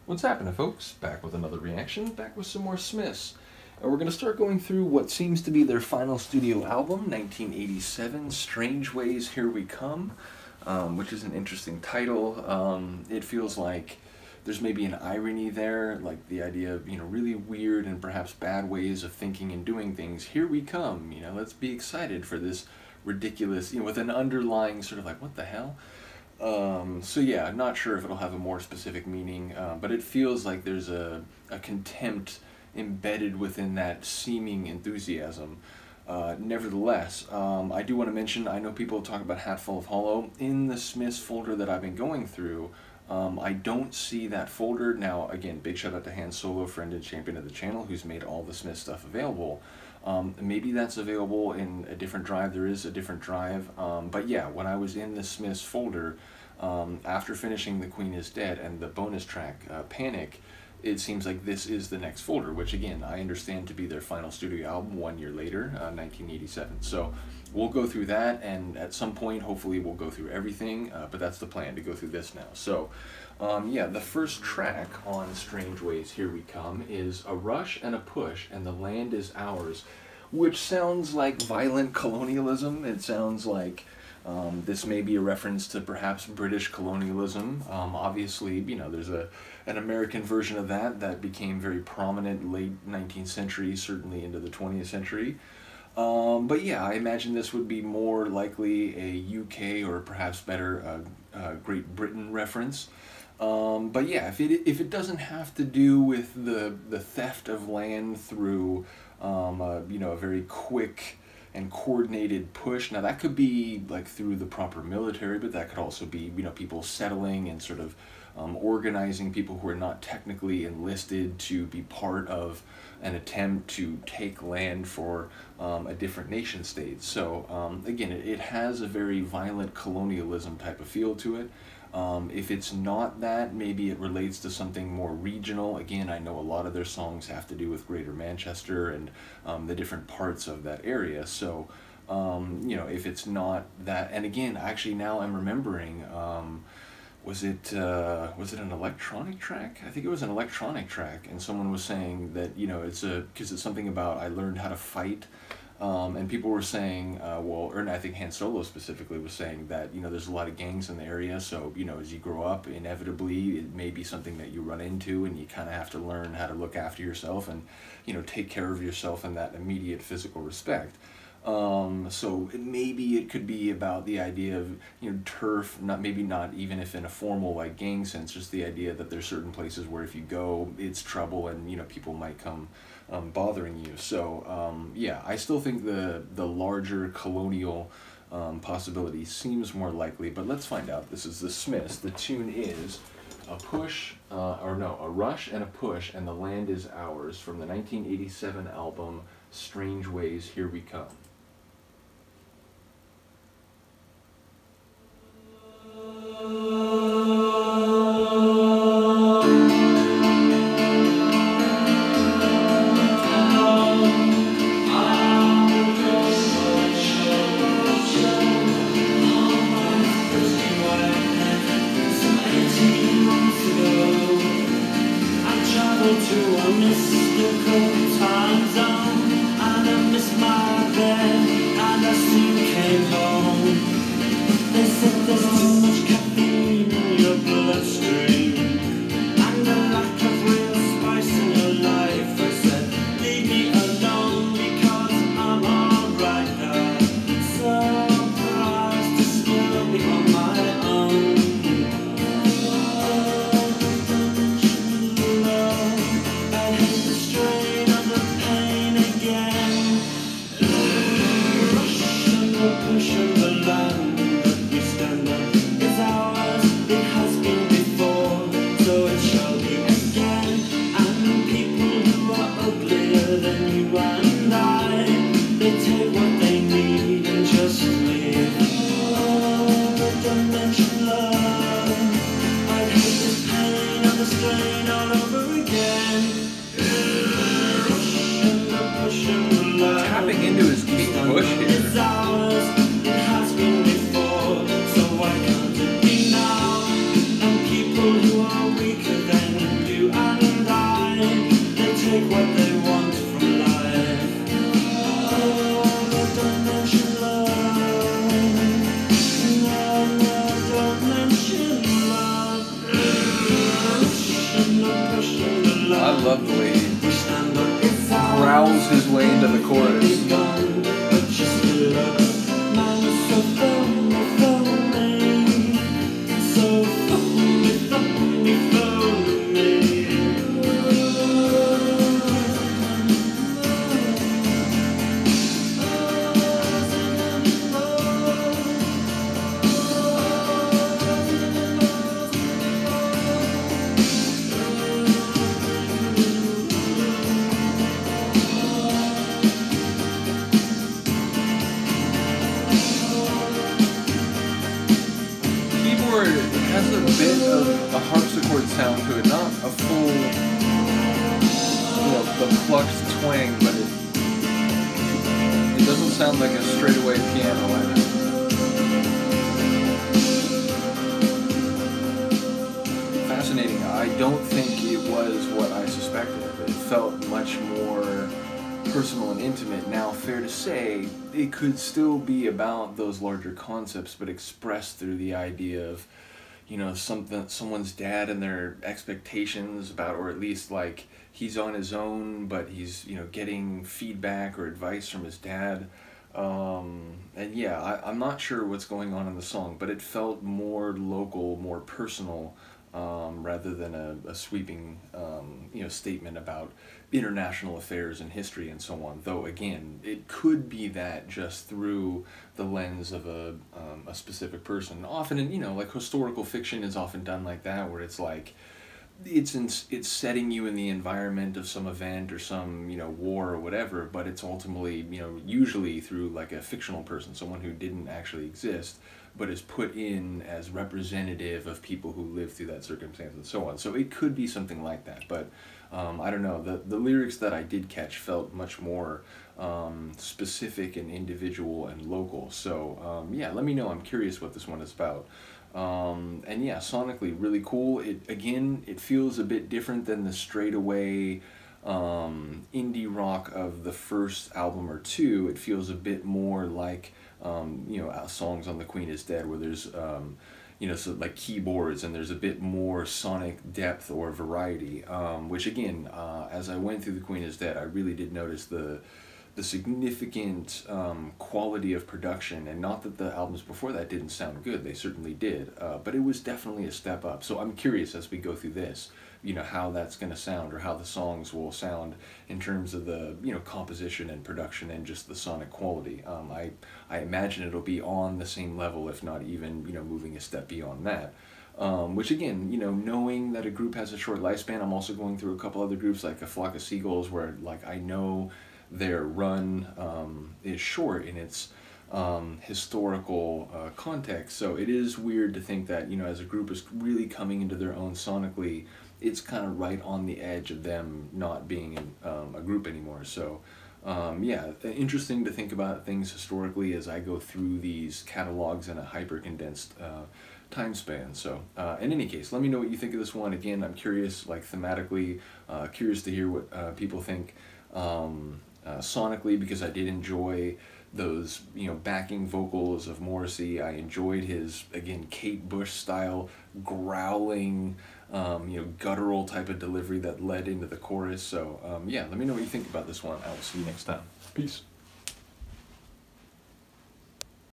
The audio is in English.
What's happening, folks? Back with another reaction, back with some more Smiths. And we're going to start going through what seems to be their final studio album, 1987, Strangeways, Here We Come, which is an interesting title. It feels like there's maybe an irony there, like the idea of, really weird and perhaps bad ways of thinking and doing things. Here we come, let's be excited for this ridiculous, with an underlying sort of like, what the hell? So yeah, not sure if it'll have a more specific meaning, but it feels like there's a contempt embedded within that seeming enthusiasm. Nevertheless, I do want to mention, I know people talk about Hatful of Hollow. In the Smiths folder that I've been going through, I don't see that folder. Now, again, big shout out to Han Solo, friend and champion of the channel, who's made all the Smith stuff available. Maybe that's available in a different drive. There is a different drive. But yeah, when I was in the Smiths folder, after finishing The Queen is Dead and the bonus track, Panic, it seems like this is the next folder, which again, I understand to be their final studio album 1 year later, 1987. So we'll go through that, and at some point, hopefully we'll go through everything, but that's the plan, to go through this now. So yeah, the first track on Strangeways, Here We Come, is A Rush and a Push, and The Land Is Ours, which sounds like violent colonialism. It sounds like this may be a reference to perhaps British colonialism. Obviously, there's an American version of that became very prominent late 19th century, certainly into the 20th century. But yeah, I imagine this would be more likely a UK or perhaps better Great Britain reference. But yeah, if it doesn't have to do with the theft of land through a very quick and coordinated push. Now that could be like through the proper military, but that could also be people settling and sort of organizing people who are not technically enlisted to be part of an attempt to take land for a different nation state. So again, it has a very violent colonialism type of feel to it. If it's not that, maybe it relates to something more regional. Again, I know a lot of their songs have to do with Greater Manchester and the different parts of that area. So, if it's not that, and again, actually now I'm remembering, was it an electronic track? I think it was an electronic track, and someone was saying that, because it's something about I learned how to fight. And people were saying, or I think Han Solo specifically was saying that, there's a lot of gangs in the area, so, as you grow up, inevitably, it may be something that you run into, and you kind of have to learn how to look after yourself and, take care of yourself in that immediate physical respect. So maybe it could be about the idea of, turf, maybe not even if in a formal, like, gang sense, just the idea that there's certain places where if you go, it's trouble and, people might come bothering you. So, yeah, I still think the larger colonial possibility seems more likely, but let's find out. This is the Smiths. The tune is A Rush and a Push, and The Land Is Ours, from the 1987 album Strangeways, Here We Come. To a mystical time zone, and I missed my bed, and I soon came home. They said there's too much caffeine in your bloodstream, and a lack of real spice in your life. I said, leave me alone, because I'm alright now. Surprised to still be on my own. Tapping into his Kate Bush here. Who are weaker than you take what they want from life. Oh, don't mention love. No, no, don't mention love. Pushing the I love. love the way he We stand up if growls his way into the chorus. gone, but you stood up. Man, you're so phony, phony. So phony, phony, phony. Keyboard has a bit of a harpsichord sound to it, not a full, the plucked twang, but it doesn't sound like a straightaway piano either. Fascinating. I don't think it was what I suspected. It felt much more personal and intimate. Now, fair to say, it could still be about those larger concepts, but expressed through the idea of, someone's dad and their expectations about, or at least like he's on his own, but he's, getting feedback or advice from his dad. And yeah, I'm not sure what's going on in the song, but it felt more local, more personal, rather than a sweeping, statement about international affairs and history and so on. Though again, it could be that just through the lens of a specific person. Often, like historical fiction is often done like that, where it's like it's setting you in the environment of some event or some war or whatever, but it's ultimately usually through like a fictional person, someone who didn't actually exist, but is put in as representative of people who lived through that circumstance and so on. So it could be something like that, but I don't know. The lyrics that I did catch felt much more specific and individual and local. So yeah, let me know. I'm curious what this one is about. And yeah, sonically really cool. It feels a bit different than the straightaway indie rock of the first album or two. It feels a bit more like songs on The Queen Is Dead, where there's so like keyboards and there's a bit more sonic depth or variety, which again, as I went through The Queen Is Dead, I really did notice the significant quality of production. And not that the albums before that didn't sound good, they certainly did, but it was definitely a step up. So I'm curious as we go through this, how that's going to sound, or how the songs will sound in terms of the composition and production and just the sonic quality. I imagine it'll be on the same level, if not even moving a step beyond that. Which again, knowing that a group has a short lifespan, I'm also going through a couple other groups like A Flock of Seagulls, where like I know their run is short in its historical context. So it is weird to think that as a group is really coming into their own sonically, it's kind of right on the edge of them not being a group anymore. So yeah, interesting to think about things historically as I go through these catalogs in a hyper condensed time span. So in any case, let me know what you think of this one. Again, I'm curious, like thematically, curious to hear what people think sonically, because I did enjoy those backing vocals of Morrissey. I enjoyed his, again, Kate Bush style growling guttural type of delivery that led into the chorus. So yeah, let me know what you think about this one. I will see you next time. Peace.